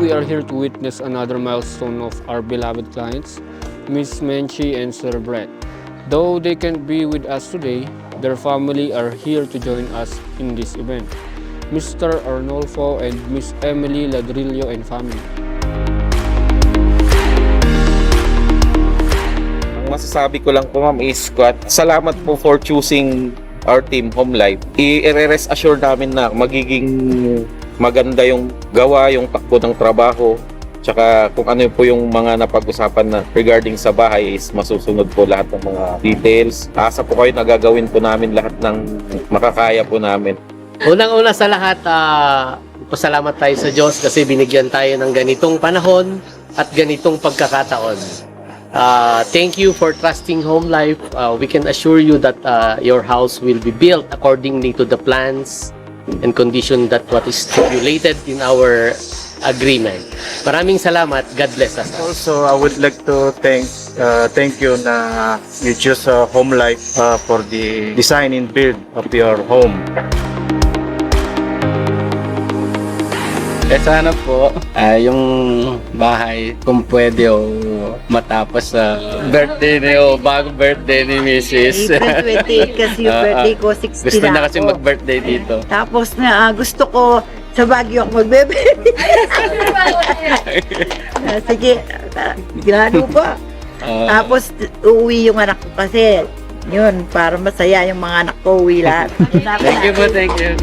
we are here to witness another milestone of our beloved clients, Miss Menchi and Sir Brett. Though they can't be with us today, their family are here to join us in this event. Mr. Arnolfo and Miss Emily Ladrillo and family. Ang masasabi ko lang po ma'am is salamat po for choosing our team, Home Life. I-rest assure namin na magiging maganda yung gawa, yung takbo ng trabaho, tsaka kung ano po yung mga napag-usapan na regarding sa bahay is masusunod po lahat ng mga details. Asa po kayo nagagawin po namin lahat ng makakaya po namin. Unang-una sa lahat, pasalamat tayo sa Diyos kasi binigyan tayo ng ganitong panahon at ganitong pagkakataon. Thank you for trusting Home Life. We can assure you that your house will be built accordingly to the plans and condition that what is stipulated in our agreement. Maraming salamat. God bless us. Also, I would like to thank you na you choose Home Life for the design and build of your home. Sana po yung bahay kung pwede matapos sa birthday niyo bago birthday ni Mrs. April 28 kasi yung birthday ko, 60 Gusto na na kasi ako. mag-birthday dito. Tapos na gusto ko sa Baguio ako magbebe. Sige, ginano pa. Tapos uuwi yung anak ko kasi yun, para masaya yung mga anak ko uwi lahat. Thank you po, thank you.